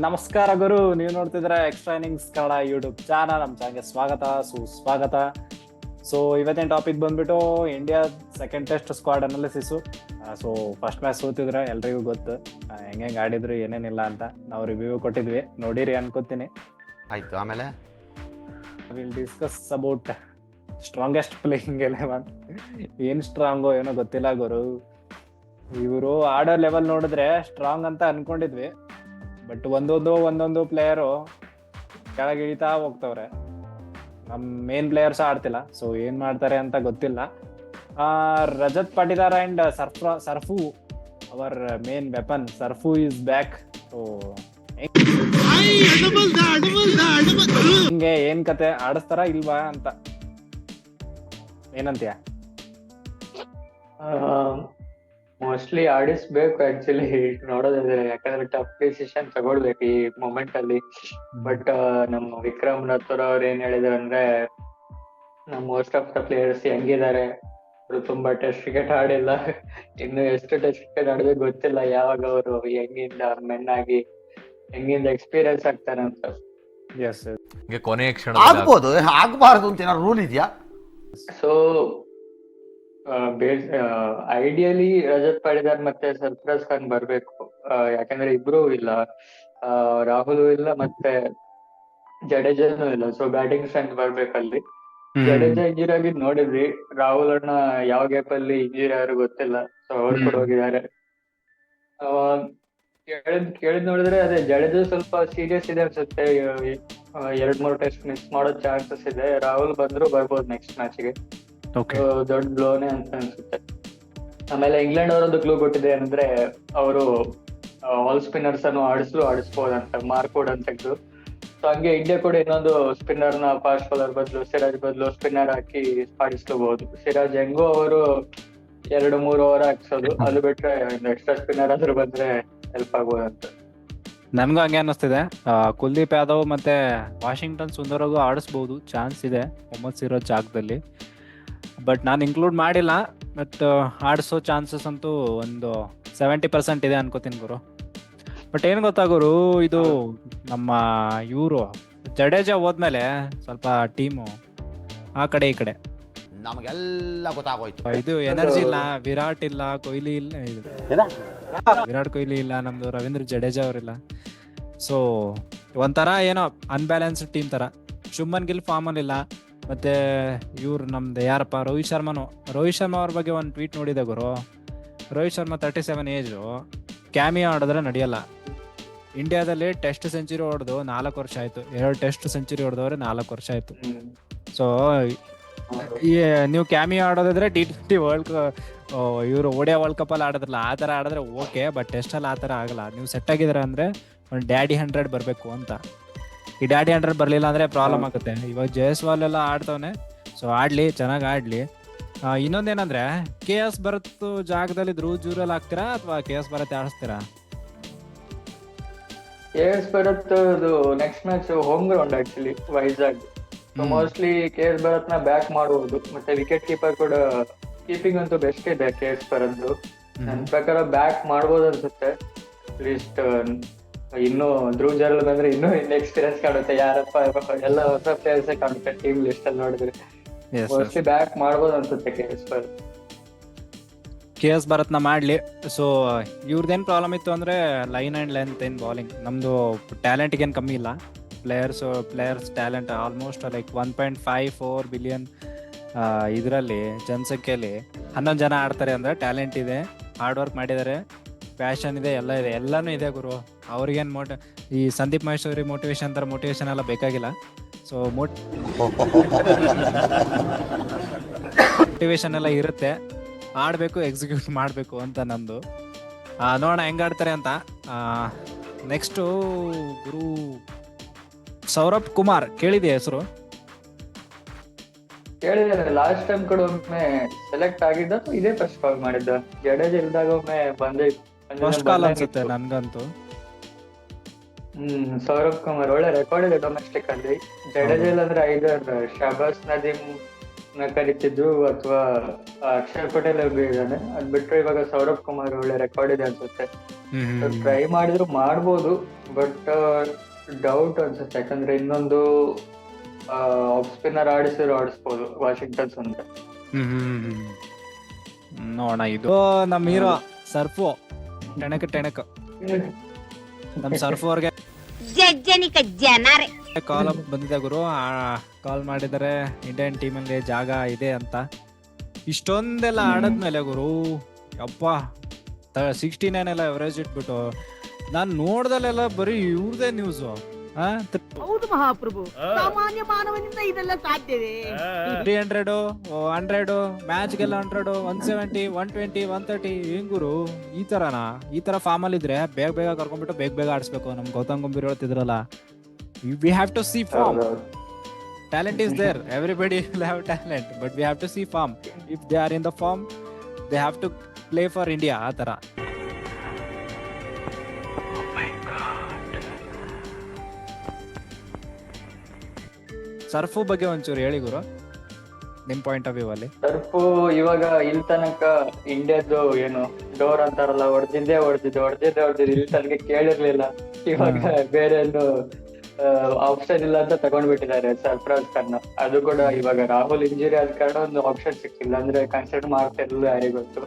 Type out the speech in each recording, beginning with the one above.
ನಮಸ್ಕಾರ ಗುರು, ನೀವು ನೋಡ್ತಿದ್ರೆ extra innings Kannada YouTube channel. ನಮ್ಮ ಚಾನಲ್ಗೆ ಸ್ವಾಗತ, ಸುಸ್ವಾಗತ. ಸೊ ಇವತ್ತಿನ ಟಾಪಿಕ್ ಬಂದ್ಬಿಟ್ಟು India second test squad analysis. So first match ಸೋತಿದ್ರೆ ಎಲ್ರಿಗೂ ಗೊತ್ತು, ಹೆಂಗೆ ಆಡಿದ್ರು ಏನೇನಿಲ್ಲ ಅಂತ ನಾವು ರಿವ್ಯೂ ಕೊಟ್ಟಿದ್ವಿ, ನೋಡಿರಿ ಅನ್ಕೋತೀನಿ. ಆಯ್ತು, ಆಮೇಲೆ will discuss about strongest playing 11. ಏನ್ ಸ್ಟ್ರಾಂಗೋ ಏನೋ ಗೊತ್ತಿಲ್ಲ ಗುರು. ಇವರು ಆಡೋ ಲೆವೆಲ್ ನೋಡಿದ್ರೆ ಸ್ಟ್ರಾಂಗ್ ಅಂತ ಅನ್ಕೊಂಡಿದ್ವಿ, ಬಟ್ ಒಂದೊಂದು ಪ್ಲೇಯರು ಕೆಳಗೆ ಇಳಿತಾ ಹೋಗ್ತವ್ರೆ. ನಮ್ ಮೇನ್ ಪ್ಲೇಯರ್ಸ್ ಆಡ್ತಿಲ್ಲ, ಸೊ ಏನ್ ಮಾಡ್ತಾರೆ ಅಂತ ಗೊತ್ತಿಲ್ಲ. ರಜತ್ ಪಾಟಿದಾರ್ ಅಂಡ್ ಸರ್ಫು, ಅವರ್ ಮೇನ್ ವೆಪನ್ ಸರ್ಫು ಇಸ್ ಬ್ಯಾಕ್. ಸೊ ಹಿಂಗೆ ಏನ್ ಕತೆ, ಆಡಿಸ್ತಾರ ಇಲ್ವಾ ಅಂತ ಏನಂತೀಯ? ಮೋಸ್ಟ್ಲಿ ಆಡಿಸ್ಬೇಕು ಆಕ್ಚುಲಿ ನೋಡೋದಾದ್ರೆ, ಯಾಕಂದ್ರೆ ಟಫ್ ಡಿಸಿಷನ್ ತಗೊಳ್ಬೇಕು ಈ ಮೊಮೆಂಟ್ ಅಲ್ಲಿ. ಬಟ್ ನಮ್ಮ ವಿಕ್ರಮ್ ರಥೋರ್ ಅವ್ರು ಏನ್ ಹೇಳಿದ್ರು ಅಂದ್ರೆ, ನಮ್ಮ ಮೋಸ್ಟ್ ಆಫ್ ದ ಪ್ಲೇಯರ್ಸ್ ಹೆಂಗಿದ್ದಾರೆ, ಅವರು ತುಂಬಾ ಟೆಸ್ಟ್ ಕ್ರಿಕೆಟ್ ಆಡಿಲ್ಲ, ಇನ್ನು ಎಷ್ಟು ಟೆಸ್ಟ್ ಕ್ರಿಕೆಟ್ ಆಡಬೇಕು ಗೊತ್ತಿಲ್ಲ, ಯಾವಾಗ ಅವರು ಹೆಂಗಿಂದ ಮೆನ್ ಆಗಿ ಹೆಂಗಿಂದ ಎಕ್ಸ್ಪೀರಿಯನ್ಸ್ ಆಗ್ತಾರೆ ಅಂತ. ಕೊನೆಯ ಕ್ಷಣ ಆಗ್ಬೋದು, ಆಗ್ಬಾರ್ದು ಅಂತ ಏನಾದ್ರು ರೂಲ್ ಇದೆಯಾ? ಸೊ ಐಡಿಯಲಿ ರಜತ್ ಪಾಟಿದಾರ್ ಮತ್ತೆ ಸರ್ಫರಾಜ್ ಖಾನ್ ಬರ್ಬೇಕು, ಯಾಕಂದ್ರೆ ಇಬ್ರು ಇಲ್ಲ, ರಾಹುಲ್ ಇಲ್ಲ ಮತ್ತೆ ಜಡೇಜಾನು ಇಲ್ಲ. ಸೊ ಬ್ಯಾಟಿಂಗ್ ಸ್ಟ್ರೆಂತ್ ಬರ್ಬೇಕಲ್ಲಿ. ಜಡೇಜಾ ಇಂಜುರಿ ಆಗಿದ್ ನೋಡಿದ್ವಿ, ರಾಹುಲ್ ಅಣ್ಣ ಯಾವ ಗ್ಯಾಪ್ ಅಲ್ಲಿ ಇಂಜುರಿ ಯಾರು ಗೊತ್ತಿಲ್ಲ, ಸೊ ಅವ್ರು ಕೂಡ ಹೋಗಿದ್ದಾರೆ. ಕೇಳಿದ್ ನೋಡಿದ್ರೆ ಅದೇ ಜಡೇಜಾ ಸ್ವಲ್ಪ ಸೀರಿಯಸ್ ಇದೆ ಅನ್ಸುತ್ತೆ, 2-3 ಟೆಸ್ಟ್ ಮಿಸ್ ಮಾಡೋ ಚಾನ್ಸಸ್ ಇದೆ. ರಾಹುಲ್ ಬಂದ್ರು ಬರ್ಬೋದು ನೆಕ್ಸ್ಟ್ ಮ್ಯಾಚ್ಗೆ, ದೊಡ್ಡ ಬ್ಲೋನೆ ಅಂತ ಅನ್ಸುತ್ತೆ. ಆಮೇಲೆ ಇಂಗ್ಲೆಂಡ್ ಅವರೊಂದು ಕ್ಲೂ ಕೊಟ್ಟಿದೆ ಏನಂದ್ರೆ, ಅವರು ಆಲ್ ಸ್ಪಿನ್ನರ್ಸ್ ಅನ್ನು ಆಡಿಸ್ಬೋದಂತ, ಮಾರ್ಕೋಡ್ ಅಂತ ತೆಗೆದು. ಸೊ ಹಂಗೆ ಇಂಡಿಯಾ ಕೂಡ ಇನ್ನೊಂದು ಸ್ಪಿನ್ನರ್ ನ ಫಾಸ್ಟ್ ಬೌಲರ್ ಬದಲು ಸಿರಾಜ್ ಬದಲು ಸ್ಪಿನ್ನರ್ ಹಾಕಿ ಆಡಿಸ್ಕೋಬಹುದು. ಸಿರಾಜ್ ಹೆಂಗೋ ಅವರು 2-3 ಓವರ್ ಹಾಕ್ಸೋದು, ಅದು ಬಿಟ್ರೆ ಒಂದು ಎಕ್ಸ್ಟ್ರಾ ಸ್ಪಿನ್ನರ್ ಆದ್ರೂ ಬಂದ್ರೆ ಹೆಲ್ಪ್ ಆಗ್ಬೋದಂತ. ನನ್ಗೂ ಹಂಗೆ ಅನ್ನಿಸ್ತಿದೆ. ಕುಲ್ದೀಪ್ ಯಾದವ್ ಮತ್ತೆ ವಾಷಿಂಗ್ಟನ್ ಸುಂದರ್ಗೂ ಆಡಿಸ್ಬೋದು, ಚಾನ್ಸ್ ಇದೆ ಮೊಹಮ್ಮದ್ ಸಿರಾಜ್ ಜಾಗದಲ್ಲಿ. ಬಟ್ ನಾನು ಇನ್ಕ್ಲೂಡ್ ಮಾಡಿಲ್ಲ, ಬಟ್ ಆಡಿಸೋ ಚಾನ್ಸಸ್ ಅಂತೂ ಒಂದು 70% ಇದೆ ಅನ್ಕೋತೀನಿ ಗುರು. ಬಟ್ ಏನ್ ಗೊತ್ತಾ ಗುರು, ಇದು ನಮ್ಮ ಇವರು ಜಡೇಜಾ ಹೋದ್ಮೇಲೆ ಸ್ವಲ್ಪ ಟೀಮು ಆ ಕಡೆ ಈ ಕಡೆ ನಮಗೆಲ್ಲ ಗೊತ್ತಾಗೋಯ್ತು. ಇದು ಎನರ್ಜಿ ಇಲ್ಲ, ವಿರಾಟ್ ಇಲ್ಲ, ಕೊಹ್ಲಿ ಇಲ್ಲ, ವಿರಾಟ್ ಕೊಹ್ಲಿ ಇಲ್ಲ, ನಮ್ದು ರವೀಂದ್ರ ಜಡೇಜಾ ಅವರಿಲ್ಲ. ಸೊ ಒಂಥರ ಏನೋ ಅನ್ಬ್ಯಾಲೆನ್ಸ್ಡ್ ಟೀಮ್ ತರ. ಶುಭ್ಮನ್ ಗಿಲ್ ಫಾರ್ಮ್ ಅಲ್ಲಿ ಇಲ್ಲ, ಮತ್ತೆ ಇವ್ರು ನಮ್ದು ಯಾರಪ್ಪ, ರೋಹಿತ್ ಶರ್ಮಾ ಅವ್ರ ಬಗ್ಗೆ ಒಂದು ಟ್ವೀಟ್ ನೋಡಿದೆ ಗುರು. ರೋಹಿತ್ ಶರ್ಮಾ 37 ಏಜು, ಕ್ಯಾಮಿಯೋ ಆಡಿದ್ರೆ ನಡೆಯಲ್ಲ. ಇಂಡಿಯಾದಲ್ಲಿ ಟೆಸ್ಟ್ ಸೆಂಚುರಿ ಹೊಡೆದು 4 ವರ್ಷ ಆಯ್ತು, 2 ಟೆಸ್ಟ್ ಸೆಂಚುರಿ ಹೊಡೆದವ್ರೆ 4 ವರ್ಷ ಆಯ್ತು. ಸೊ ನೀವು ಕ್ಯಾಮಿಯೋ ಆಡೋದಾದ್ರೆ T20 ಇವರು ಓಡಿಯಾ ವರ್ಲ್ಡ್ ಕಪ್ ಅಲ್ಲಿ ಆಡೋದ್ರಲ್ಲ, ಆ ತರ ಆಡಿದ್ರೆ ಓಕೆ, ಬಟ್ ಟೆಸ್ಟ್ ಅಲ್ಲಿ ಆ ತರ ಆಗಲ್ಲ. ನೀವು ಸೆಟ್ ಆಗಿದ್ರ ಅಂದ್ರೆ ಒಂದು ಡ್ಯಾಡಿ 100 ಬರ್ಬೇಕು ಅಂತ. ಈ ಡ್ಯಾಡಿ 100 ಬರ್ಲಿಲ್ಲ ಅಂದ್ರೆ ಪ್ರಾಬ್ಲಮ್ ಆಗುತ್ತೆ. ಇವಾಗ ಜಯಸ್ವಾಲ್ ಎಲ್ಲ ಆಡ್ತವನೆ, ಸೊ ಆಡ್ಲಿ, ಚೆನ್ನಾಗಿ ಆಡ್ಲಿ. ಇನ್ನೊಂದೇನಂದ್ರೆ, KS ಭರತ್ ಜಾಗದಲ್ಲಿ ಧ್ರುವ್ ಜುರೇಲ್ ಹಾಕ್ತೀರಾ ಅಥವಾ KS ಭರತ್ ಆಡಿಸ್ತೀರಾ? KS Bharat next match home ground actually, Vizag. Mostly KS Bharat ನ ಬ್ಯಾಕ್ ಮಾಡಬಹುದು. ಮತ್ತೆ ವಿಕೆಟ್ ಕೀಪರ್ ಕೂಡ ಕೀಪಿಂಗ್ ಅಂತೂ ಬೆಸ್ಟ್ ಇದೆ KS ಭರತ್. ನನ್ನ ಪ್ರಕಾರ ಬ್ಯಾಕ್ ಮಾಡ್ಬೋದು ಅನ್ಸುತ್ತೆ. ಅಟ್ಲೀಸ್ಟ್ ಇನ್ನು ಧ್ರುವ್ ಜುರೇಲ್ ಬಂದ್ರೆ ಇನ್ನೂ ಎಕ್ಸ್ಪೀರಿಯನ್ಸ್ ಕಾಣುತ್ತೆ. ಯಾರಪ್ಪ ಎಲ್ಲ ಹೊಸ ಪ್ಲೇಯರ್ಸ್ ಕಾಣುತ್ತೆ ಟೀಮ್ ಲಿಸ್ಟ್ ಅಲ್ಲಿ ನೋಡಿದ್ರೆ. ಮೋಸ್ಟ್ಲಿ ಬ್ಯಾಕ್ ಮಾಡ್ಬೋದು ಅನ್ಸುತ್ತೆ KS ಭರತ್ ನ ಮಾಡ್ಲಿ. ಸೊ ಇವ್ರದ್ದೇನ್ ಪ್ರಾಬ್ಲಮ್ ಇತ್ತು ಅಂದ್ರೆ, line and length in bowling. ನಮ್ದು ಟ್ಯಾಲೆಂಟ್ ಏನ್ ಕಮ್ಮಿ ಇಲ್ಲ, players talent almost like 1.54 billion ಇದರಲ್ಲಿ ಜನಸಂಖ್ಯೆಯಲ್ಲಿ 11 ಜನ ಆಡ್ತಾರೆ ಅಂದ್ರೆ ಟ್ಯಾಲೆಂಟ್ ಇದೆ, ಹಾರ್ಡ್ ವರ್ಕ್ ಮಾಡಿದ್ದಾರೆ, ಪ್ಯಾಷನ್ ಇದೆ, ಎಲ್ಲ ಇದೆ, ಎಲ್ಲಾನು ಇದೆ ಗುರು. ಅವ್ರಿಗೇನ್ ಈ ಸಂದೀಪ್ ಮಹೇಶ್ವರಿ ಮೋಟಿವೇಶನ್ ಎಲ್ಲ ಬೇಕಾಗಿಲ್ಲ. ಸೊ ಮೋಟಿವೇಶನ್ ಎಲ್ಲ ಇರುತ್ತೆ, ಆಡ್ಬೇಕು, ಎಕ್ಸಿಕ್ಯೂಟ್ ಮಾಡ್ಬೇಕು ಅಂತ ನಂದು. ನೋಡೋಣ ಹೆಂಗ್ ಆಡ್ತಾರೆ ಅಂತ. ನೆಕ್ಸ್ಟ್ ಗುರು ಸೌರಭ್ ಕುಮಾರ್, ಕೇಳಿದೆ ಹೆಸರು? ಕೇಳಿದ್ರೆ ಲಾಸ್ಟ್ ಟೈಮ್ ಕೂಡ ಒಮ್ಮೆ ಸೆಲೆಕ್ಟ್ ಆಗಿದ್ದ, ಇದೇ ಫಸ್ಟ್ ಕಾಲ್ ಮಾಡಿದ್ದ. ಜಡೇಜಾ ಇಲ್ದಾಗ ಒಮ್ಮೆ ಫಸ್ಟ್ ಕಾಲ್ ಅನ್ಸುತ್ತೆ ನನ್ಗಂತೂ. ಸೌರಭ್ ಕುಮಾರ್ ಒಳ್ಳೆ ರೆಕಾರ್ಡ್ ಇದೆ ಡೊಮೆಸ್ಟಿಕ್ ಅಲ್ಲಿ. ಜಡೇಜಾ ಇಲ್ಲಾಂದ್ರೆ ಐದರ್ ಶಹಬಾಜ್ ನದೀಮ್ ನ ಕರಿತಿದ್ರು ಅಥವಾ ಅಕ್ಷರ್ ಪಟೇಲ್ ಇದ್ದಾನೆ. ಅದ್ ಬಿಟ್ರೆ ಇವಾಗ ಸೌರಭ್ ಕುಮಾರ್ ಒಳ್ಳೆ ರೆಕಾರ್ಡ್ ಇದೆ ಅನ್ಸುತ್ತೆ. ಟ್ರೈ ಮಾಡಿದ್ರು ಮಾಡ್ಬೋದು, ಬಟ್ ಡೌಟ್ ಅನ್ಸುತ್ತೆ. ಯಾಕಂದ್ರೆ ಇನ್ನೊಂದು ಆಫ್ ಸ್ಪಿನ್ನರ್ ಆಡಿಸಿದ್ರು ಆಡಿಸ್ಬೋದು ವಾಷಿಂಗ್ಟನ್ ಸುಂದರ್. ನೋಡೋಣ. ಇದು ನಮ್ಮ ಹೀರೋ ಸರ್ಫು ಟೆಣಕ್ ನಮ್ ಸರ್ಫು ಅವ್ರಿಗೆ ಕಾಲ್ ಬಂದಿದೆ ಗುರು. ಕಾಲ್ ಮಾಡಿದರೆ ಇಂಡಿಯನ್ ಟೀಮ್ ಅಲ್ಲಿ ಜಾಗ ಇದೆ ಅಂತ. ಇಷ್ಟೊಂದೆಲ್ಲ ಆಡದ್ಮೇಲೆ ಗುರು ಯಪ್ಪ 69 ಎಲ್ಲ ಎವರೇಜ್ ಇಟ್ಬಿಟ್ಟು ನಾನ್ ನೋಡ್ದಲ್ಲೆಲ್ಲ ಬರೀ ಇವ್ರದೇ ನ್ಯೂಸ್. ಹೌದು ಮಹಾಪ್ರಭು, ಸಾಮಾನ್ಯ ಮಾನವನಿಂದ ಇದೆಲ್ಲ ಸಾಧ್ಯವೇ? 300 100 ಮ್ಯಾಚ್ಗೆಲ್ಲ 100 170 120 130 ಹೆಂಗ್ ಗುರು? ಈ ತರ ಫಾರ್ಮ್ ಅಲ್ಲಿ ಇದ್ರೆ ಬೇಗ ಕರ್ಕೊಂಡ್ಬಿಟ್ಟು ಬೇಗ ಆಡಿಸ್ಬೇಕು. ನಮ್ Gautam Gambhir ಹೇಳ್ತಿದ್ರಲ್ಲ, we have to see form. Talent is there, everybody will have talent, but we have to see form. If they are in the form, they have to play for India. ಆ ತರ Surf ಬಗ್ಗೆ ಒಂಚೂರು ಹೇಳಿ ಗುರು, ನಿಮ್ point of view ಅಲ್ಲಿ. Surf ಇವಾಗ ಇಲ್ಲಿ ತನಕ ಇಂಡಿಯಾದ್ದು ಏನು ಡೋರ್ ಅಂತಾರಲ್ಲ, ಹೊಡೆದಿದ್ದೆ ಇಲ್ಲಿ ತನಕ ಕೇಳಿರ್ಲಿಲ್ಲ. ಇವಾಗ ಬೇರೆ ಏನು ಆಪ್ಷನ್ ಇಲ್ಲ ಅಂತ ತಗೊಂಡ್ಬಿಟ್ಟಿದ್ದಾರೆ ಸರ್ಫರಾಜ್ ಖಾನ್. ಅದು ಕೂಡ ಇವಾಗ ರಾಹುಲ್ ಇಂಜುರಿ ಆದ ಕಾರಣ ಒಂದು ಆಪ್ಷನ್ ಸಿಕ್ಕಿಲ್ಲ, ಅಂದ್ರೆ ಕನ್ಸಿಡರ್ ಮಾಡ್ತಿರ್ಲಿಲ್ಲ ಯಾರಿಗೂ ಗೊತ್ತು.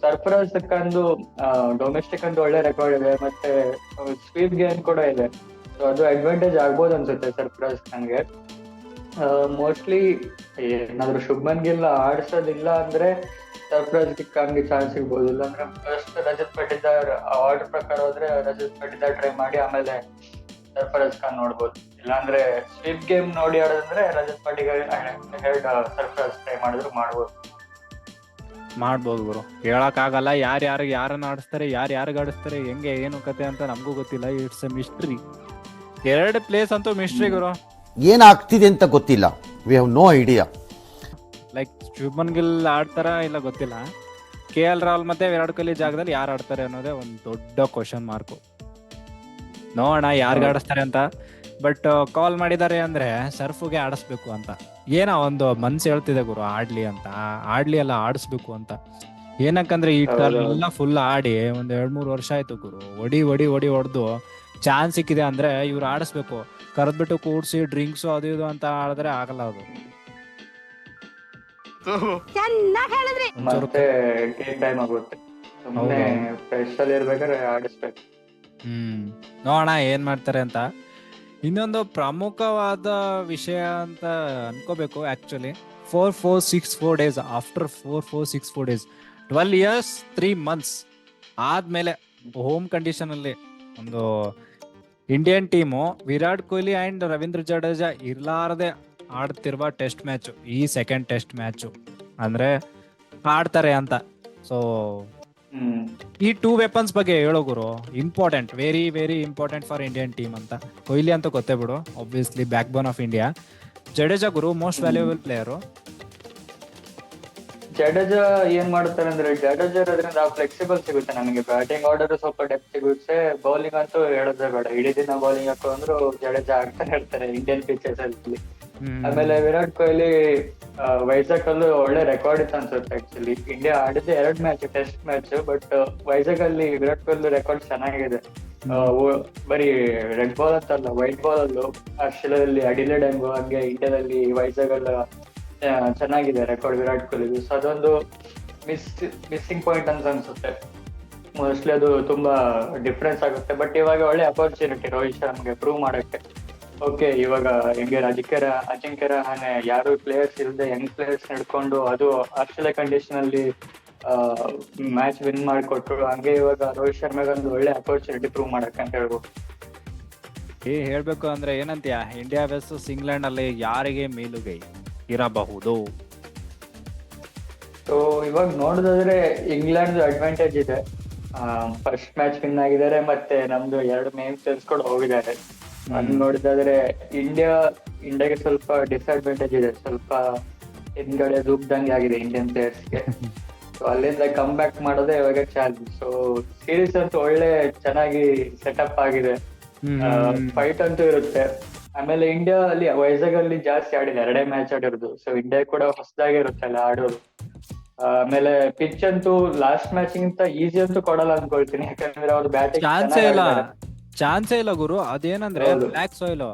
ಸರ್ಫರಾಜ್ ಖಾನ್ ಡೊಮೆಸ್ಟಿಕ್ ಅಂತ ಒಳ್ಳೆ ರೆಕಾರ್ಡ್ ಇದೆ, ಮತ್ತೆ ಸ್ವೀಪ್ ಗೇಮ್ ಕೂಡ ಇದೆ. ಸೊ ಅದು ಅಡ್ವಾಂಟೇಜ್ ಆಗ್ಬೋದು ಅನ್ಸುತ್ತೆ ಸರ್ಫರಾಜ್ ಖಾನ್ಗೆ. ಮೋಸ್ಟ್ಲಿ ಏನಾದ್ರು ಶುಭ್ಮನ್ ಗಿಲ್ ಆಡ್ಸೋದಿಲ್ಲ ಅಂದ್ರೆ ಸರ್ಫರಾಜ್ ಖಾನ್ಗೆ ಚಾನ್ಸ್ ಸಿಗ್ಬೋದು. ಇಲ್ಲಾಂದ್ರೆ ಫಸ್ಟ್ ರಜತ್ ಪಟಿದಾರ್ ಆರ್ಡರ್ ಪ್ರಕಾರ ಹೋದ್ರೆ ರಜತ್ ಪಟಿದಾರ್ ಟ್ರೈ ಮಾಡಿ ಆಮೇಲೆ ಸರ್ಫರಾಜ್ ಖಾನ್ ನೋಡ್ಬೋದು. ಇಲ್ಲಾಂದ್ರೆ ಸ್ವೀಪ್ ಗೇಮ್ ನೋಡಿ ಆಡೋದಂದ್ರೆ ರಜತ್ ಪಟಿದಾರ್ ಸರ್ಫರಾಜ್ ಟ್ರೈ ಮಾಡಿದ್ರು ಮಾಡ್ಬೋದು ಗುರು. ಹೇಳಕ್ ಆಗಲ್ಲ ಯಾರನ್ನ ಆಡಿಸ್ತಾರೆ, ಯಾರಿಗೆ ಆಡಿಸ್ತಾರೆ, ಹೆಂಗೆ ಏನು ಕತೆ ಅಂತ ನಮಗೂ ಗೊತ್ತಿಲ್ಲ. It's a mystery. 2 ಪ್ಲೇಸ್ ಅಂತೂ ಮಿಸ್ಟ್ರಿ ಗುರು. ಏನಾಗ್ತಿದೆ ಅಂತ ಗೊತ್ತಿಲ್ಲ. We have no idea. Like Shubman Gill ಆಡ್ತಾರ ಇಲ್ಲ ಗೊತ್ತಿಲ್ಲ. KL ರಾಹುಲ್ ಮತ್ತೆ ವಿರಾಟ್ ಕೊಹ್ಲಿ ಜಾಗದಲ್ಲಿ ಯಾರು ಆಡ್ತಾರೆ ಅನ್ನೋದೇ ಒಂದು ದೊಡ್ಡ ಕ್ವಶನ್ ಮಾರ್ಕು. ನೋಡೋಣ ಯಾರಿಗೆ ಆಡಿಸ್ತಾರೆ ಅಂತ. ಬಟ್ ಕಾಲ್ ಮಾಡಿದ್ದಾರೆ ಅಂದ್ರೆ ಸರ್ಫುಗೆ ಆಡಿಸ್ಬೇಕು ಅಂತ ಏನೋ ಒಂದು ಮನ್ಸು ಹೇಳ್ತಿದೆ ಗುರು. ಆಡ್ಲಿ ಅಲ್ಲ ಆಡಿಸ್ಬೇಕು ಅಂತ. ಏನಕ್ಕಂದ್ರೆ ಈ ತರ ಎಲ್ಲ ಫುಲ್ ಆಡಿ ಒಂದ್ 2-3 ವರ್ಷ ಆಯ್ತು ಗುರು. ಹೊಡಿ ಹೊಡೆದು ಚಾನ್ಸ್ ಸಿಕ್ಕಿದೆ ಅಂದ್ರೆ ಇವ್ರು ಆಡಿಸ್ಬೇಕು. ಕರೆದ್ಬಿಟ್ಟು ಕೂಡ್ಸಿ ಡ್ರಿಂಕ್ಸ್ ಅದು ಇದು ಅಂತ ಆಡಿದ್ರೆ ಆಗಲ್ಲ. ಅದು ಮತ್ತೆ ಟೈಮ್ ಆಗುತ್ತೆ. ಸುಮ್ಮನೆ ಫ್ರೆಶ್ ಅಲ್ಲಿ ಇರ್ಬೇಕಾದ್ರೆ ಆಡಿಸ್ಬೇಕು. ನೋಡೋಣ ಏನ್ ಮಾಡ್ತಾರೆ ಅಂತ. ಇನ್ನೊಂದು ಪ್ರಮುಖವಾದ ವಿಷಯ ಅಂತ ಅನ್ಕೋಬೇಕು actually. 4-4-6-4 days after 4-4-6-4 days 12 years 3 months ಆದ್ಮೇಲೆ ಹೋಮ್ ಕಂಡೀಷನ್ ಅಲ್ಲಿ ಒಂದು Indian team Virat Kohli and Ravindra Jadeja ಇರ್ಲಾರದೆ ಆಡ್ತಿರುವ ಟೆಸ್ಟ್ ಮ್ಯಾಚ್, ಈ ಸೆಕೆಂಡ್ ಟೆಸ್ಟ್ ಮ್ಯಾಚ್ ಅಂದ್ರೆ ಆಡ್ತಾರೆ ಅಂತ. ಸೊ ಈ 2 ವೆಪನ್ಸ್ ಬಗ್ಗೆ ಹೇಳೋ ಗುರು. Important, very very important for Indian team ಅಂತ. ಕೊಹ್ಲಿ ಅಂತ ಗೊತ್ತೇ ಬಿಡು, obviously backbone of India. Jadeja ಗುರು ಮೋಸ್ಟ್ ವ್ಯಾಲ್ಯೂಬಲ್ ಪ್ಲೇಯರು. ಜಡೇಜಾ ಏನ್ ಮಾಡ್ತಾರೆ ಅಂದ್ರೆ, ಜಡೇಜಾ ಇರೋದ್ರಿಂದ ಫ್ಲೆಕ್ಸಿಬಲ್ ಸಿಗುತ್ತೆ ನಮಗೆ. ಬ್ಯಾಟಿಂಗ್ ಆರ್ಡರ್ ಸ್ವಲ್ಪ ಡೆಪ್ತ್ ಸಿಗುತ್ತೆ. ಬೌಲಿಂಗ್ ಅಂತೂ ಹೇಳೋದೇ ಬೇಡ, ಇಡೀ ದಿನ ಬೌಲಿಂಗ್ ಹಾಕೊಂಡ್ರು ಜಡೇಜಾ ಆಗ್ತಾನೆ ಇರ್ತಾರೆ ಇಂಡಿಯನ್ ಪಿಚಸ್ ಅಲ್ಲಿ. ಆಮೇಲೆ ವಿರಾಟ್ ಕೊಹ್ಲಿ ವೈಜಾಗ್ ಅಲ್ಲೂ ಒಳ್ಳೆ ರೆಕಾರ್ಡ್ ಇತ್ತು ಅನ್ಸುತ್ತೆ. ಆಕ್ಚುಲಿ ಇಂಡಿಯಾ ಆಡಿದ್ದೆ 2 match test match, but Vizag ಅಲ್ಲಿ ವಿರಾಟ್ ಕೊಹ್ಲಿ ರೆಕಾರ್ಡ್ ಚೆನ್ನಾಗಿದೆ. ಬರೀ ರೆಡ್ ಬಾಲ್ ಅಂತಲ್ಲ, ವೈಟ್ ಬಾಲ್ ಅಲ್ಲೂ ಆಸ್ಟ್ರೇಲಿಯಾದಲ್ಲಿ ಅಡಿಲೇಡ್ ಹಂಗೆ ಇಂಡಿಯಾದಲ್ಲಿ ವೈಜಾಗ್ ಅಲ್ಲ ಚೆನ್ನಾಗಿದೆ ರೆಕಾರ್ಡ್ ವಿರಾಟ್ ಕೊಹ್ಲಿ. ಸೊ ಅದೊಂದು ಮಿಸ್ಸಿಂಗ್ ಪಾಯಿಂಟ್ ಅಂತ ಅನ್ಸುತ್ತೆ. ಮೋಸ್ಟ್ಲಿ ಅದು ತುಂಬಾ ಡಿಫ್ರೆನ್ಸ್ ಆಗುತ್ತೆ. ಬಟ್ ಇವಾಗ ಒಳ್ಳೆ ಅಪರ್ಚುನಿಟಿ ರೋಹಿತ್ ಶರ್ಮಾಗೆ ಪ್ರೂವ್ ಮಾಡಕ್ಕೆ. ಓಕೆ, ಇವಾಗ ಹೆಂಗೆ ಅಜಿಂಕ್ಯ ರಹಾನೆ ಯಾರು ಪ್ಲೇಯರ್ಸ್ ಇಲ್ಲದೆ ಯಂಗ್ ಪ್ಲೇಯರ್ಸ್ ನಡ್ಕೊಂಡು ಅದು ಆಸ್ಟ್ರೇಲಿಯಾ ಕಂಡೀಷನ್ ಅಲ್ಲಿ ಮ್ಯಾಚ್ ವಿನ್ ಮಾಡಿಕೊಟ್ರು. ಹಂಗೆ ಇವಾಗ ರೋಹಿತ್ ಶರ್ಮಾಗೆ ಒಂದು ಒಳ್ಳೆ ಅಪರ್ಚುನಿಟಿ ಪ್ರೂವ್ ಮಾಡಕ್ಕೆ ಅಂತ ಹೇಳ್ಬೋದು. ಹೇಳ್ಬೇಕು ಅಂದ್ರೆ ಏನಂತೀಯ, ಇಂಡಿಯಾ ವರ್ಸಸ್ ಇಂಗ್ಲೆಂಡ್ ಅಲ್ಲಿ ಯಾರಿಗೆ ಮೇಲುಗೈ ಇರಬಹುದು? ಸೊ ಇವಾಗ ನೋಡೋದಾದ್ರೆ ಇಂಗ್ಲೆಂಡ್ ಅಡ್ವಾಂಟೇಜ್ ಇದೆ. ಫಸ್ಟ್ ಮ್ಯಾಚ್ ವಿನ್ ಆಗಿದ್ದಾರೆ, ಮತ್ತೆ ನಮ್ದು 2 ಮೇನ್ ಪ್ಲೇಯರ್ಸ್ ಕೂಡ ಹೋಗಿದ್ದಾರೆ. ಅದ್ ನೋಡಿದಾದ್ರೆ ಇಂಡಿಯಾಗೆ ಸ್ವಲ್ಪ ಡಿಸ್ಅಡ್ವಾಂಟೇಜ್ ಇದೆ. ಸ್ವಲ್ಪ ಹಿಂದ್ಗಡೆ ದುಗ್ದಂಗೆ ಆಗಿದೆ ಇಂಡಿಯನ್ ಪ್ಲೇಯರ್ಸ್ಗೆ. ಸೊ ಅಲ್ಲಿಂದ ಕಮ್ ಬ್ಯಾಕ್ ಮಾಡೋದೇ ಇವಾಗ ಚಾಲೆಂಜ್. ಸೊ ಸೀರೀಸ್ ಅಂತೂ ಒಳ್ಳೆ ಚೆನ್ನಾಗಿ ಸೆಟಪ್ ಆಗಿದೆ. ಫೈಟ್ ಅಂತೂ ಇರುತ್ತೆ. ಆಮೇಲೆ ಇಂಡಿಯಾ ಅಲ್ಲಿ ವೈಜಾಗ್ ಅಲ್ಲಿ ಜಾಸ್ತಿ ಆಡಿಲ್ಲ, 2 ಮ್ಯಾಚ್ ಆಡಿರೋದು. ಸೊ ಇಂಡಿಯಾ ಕೂಡ ಹೊಸದಾಗಿ ಇರುತ್ತಲ್ಲ ಆಡೋದು. ಆಮೇಲೆ ಪಿಚ್ ಅಂತೂ ಲಾಸ್ಟ್ ಮ್ಯಾಚ್ ಗಿಂತ ಈಸಿ ಅಂತೂ ಕೊಡಲ್ಲ ಅನ್ಕೊಳ್ತೀನಿ, ಯಾಕಂದ್ರೆ ಅವ್ರು ಬ್ಯಾಟಿಂಗ್ ಚಾನ್ಸೇ ಇಲ್ಲ ಗುರು. ಅದೇನಂದ್ರೆ ಹೌದು. ಬ್ಲ್ಯಾಕ್ ಸಾಯಿಲ್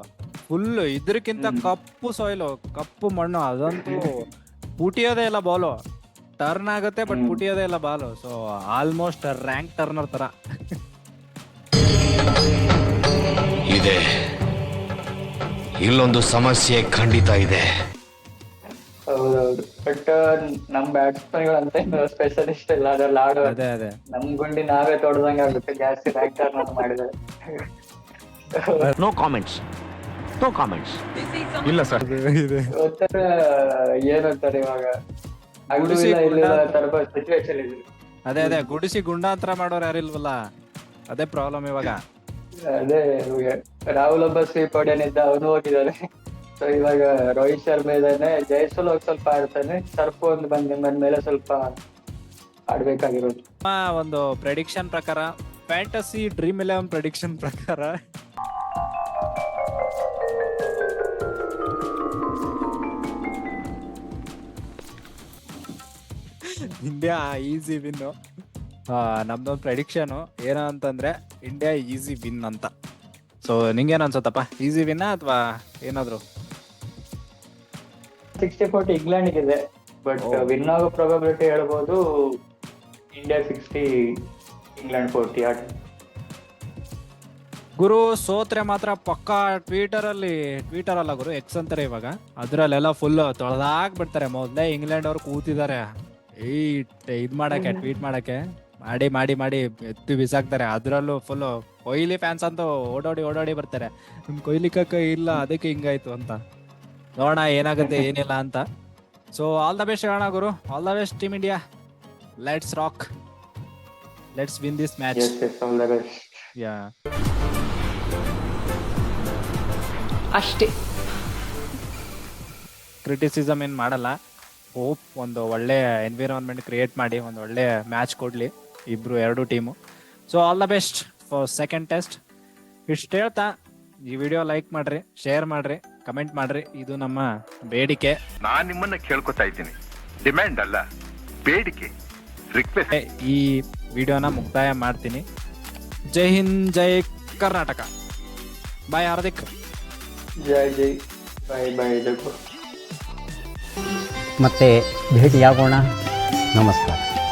ಫುಲ್, ಇದ್ರಕ್ಕಿಂತ ಕಪ್ಪು ಸಾಯಿಲ್, ಕಪ್ಪು ಮಣ್ಣು, ಅದಂತೂ ಪುಟಿಯೋದೇ ಇಲ್ಲ ಬಾಲು. ಟರ್ನ್ ಆಗುತ್ತೆ ಬಟ್ ಪುಟಿಯೋದೇ ಇಲ್ಲ ball. So almost rank turner ತರ ಇದೆ. ಇಲ್ಲೊಂದು ಸಮಸ್ಯೆ ಖಂಡಿತ ಇದೆ. ಹೌದೌದು, ಬಟ್ ನಮ್ ಬ್ಯಾಟ್ಸ್ಮನ್ ಗಳಂತ ಸ್ಪೆಷಲಿಸ್ಟ್ ಇಲ್ಲ ಅದ್ರಲ್ಲಿ ಆಡೋ. ಅದೇ ನಮ್ ಗುಂಡಿ ನಾವೇ ತೊಡ್ದಂಗೆ ಆಗುತ್ತೆ ಜಾಸ್ತಿ ರ್ಯಾಂಕ್ ಟರ್ನರ್ ಮಾಡಿದ್ರೆ. No comments, no comments. ಇಲ್ಲ ಸರ್. ಒಂಥರ ಏನಂತಾರೆ ಇವಾಗ ಗುಡಿಸಿ ಇಲ್ಲ ಗುಂಡ. ತರ ಸಿಚುವೇಶನ್ ಇದೆ. ಅದೇ ಗುಡಿಸಿ ಗುಂಡಾಂತರ ಮಾಡೋರು ಯಾರಿಲ್ವಲ್ಲ, ಅದೇ ಪ್ರಾಬ್ಲಮ್ ಇವಾಗ. ಅದೇ ಇವಾಗ ರಾಹುಲ್ ಒಬ್ಬ ಸ್ವೀಪ್ ಹೊಡೆಯನಿದ್ದ, ಅವನು ಹೋಗಿದ್ದಾನೆ. ಸೊ ಇವಾಗ ರೋಹಿತ್ ಶರ್ಮಾ ಇದ್ದಾನೆ, ಜೈಸ್ವಾಲ್ ಹೋಗಿ ಸ್ವಲ್ಪ ಆಡ್ತಾನೆ, ಸರ್ಫ್ ಒಂದು ಬಂದ್ಮೇಲೆ ಸ್ವಲ್ಪ ಆಡ್ಬೇಕಾಗಿರೋದು. ನಮ್ಮ ಒಂದು ಪ್ರೆಡಿಕ್ಷನ್ ಪ್ರಕಾರ, ಫ್ಯಾಂಟಸಿ ಡ್ರೀಮ್ 11 ಪ್ರೆಡಿಕ್ಷನ್ ಪ್ರಕಾರ ಇಂಡಿಯಾ ಈಸಿ ವಿನ್. ನಮ್ದೊಂದು ಪ್ರೆಡಿಕ್ಷನ್ ಏನೋ ಅಂತಂದ್ರೆ ಇಂಡಿಯಾ ಈಸಿ ವಿನ್ ಅಂತ. ಸೊ ನಿಂಗೇನ್ ಅನ್ಸತ್ತಪ್ಪ, ಈಸಿ ವಿನ್ ಅಥವಾ ಏನಾದ್ರು? 60-40 ಇಂಗ್ಲೆಂಡ್ ಇದೆ, ಬಟ್ ವಿನ್ ಆಗೋ ಪ್ರೊಬಬಿಲಿಟಿ ಹೇಳ್ಬೋದು ಇಂಡಿಯಾ 60, ಇಂಗ್ಲೆಂಡ್ 40 ಆಟ. ಗುರು ಸೋತ್ರೆ ಮಾತ್ರ ಪಕ್ಕಾ ಟ್ವಿಟರ್ ಅಲ್ಲ ಗುರು, ಎಕ್ಸ್ ಅಂತಾರೆ ಇವಾಗ, ಅದ್ರಲ್ಲೆಲ್ಲ ಫುಲ್ ತೊಳೆದಾಕ್ ಬಿಡ್ತಾರೆ. ಮೊದ್ಲೇ ಇಂಗ್ಲೆಂಡ್ ಅವ್ರು ಕೂತಿದ್ದಾರೆ ಇದ್ ಮಾಡಕ್ಕೆ, ಟ್ವೀಟ್ ಮಾಡಕ್ಕೆ, ಮಾಡಿ ಎತ್ತು ಬಿಸಾಕ್ತಾರೆ. ಅದ್ರಲ್ಲೂ ಫುಲ್ ಕೊಹ್ಲಿ ಫ್ಯಾನ್ಸ್ ಅಂತೂ ಓಡಾಡಿ ಬರ್ತಾರೆ, ನಿಮ್ ಕೊಹ್ಲಿ ಕಕ್ಕ ಇಲ್ಲ ಅದಕ್ಕೆ ಹಿಂಗಾಯ್ತು ಅಂತ. ನೋಡೋಣ ಏನಾಗುತ್ತೆ ಏನಿಲ್ಲ ಅಂತ. ಸೊ ಆಲ್ ದ ಬೆಸ್ಟ್ ಹೇಳೋಣ ಗುರು, all the best team India. Let's rock, let's win this match. All the best. Yeah, ಅಷ್ಟೇ. ಕ್ರಿಟಿಸಿಸಮ್ ಏನ್ ಮಾಡಲ್ಲ. ಹೋಪ್ ಒಂದು ಒಳ್ಳೆ ಎನ್ವಿರಾನ್ಮೆಂಟ್ ಕ್ರಿಯೇಟ್ ಮಾಡಿ ಒಂದು ಒಳ್ಳೆ ಮ್ಯಾಚ್ ಕೊಡ್ಲಿ ಎರಡು team. So all the best for second test. ಇಷ್ಟು ಹೇಳ್ತಾ ಈ ವಿಡಿಯೋ ಲೈಕ್ ಮಾಡ್ರಿ, ಶೇರ್ ಮಾಡ್ರಿ, ಕಮೆಂಟ್ ಮಾಡ್ರಿ. ಇದು ನಮ್ಮ ಬೇಡಿಕೆ. ನಾನ್ ನಿಮ್ಮನ್ನ ಕೇಳ್ಕೊತಾ ಇದ್ದೀನಿ, ಡಿಮ್ಯಾಂಡ್ ಅಲ್ಲ, ಬೇಡಿಕೆ, ರಿಕ್ವೆಸ್ಟ್. ಈ ವಿಡಿಯೋನ ಮುಕ್ತಾಯ ಮಾಡ್ತೀನಿ. ಜೈ ಹಿಂದ್, ಜೈ ಕರ್ನಾಟಕ. ಬಾಯ್ ಹಾರ್ದಿಕ್. ಜೈ ಬೈ ಮತ್ತೆ ಭೇಟಿಯಾಗೋಣ. ನಮಸ್ಕಾರ.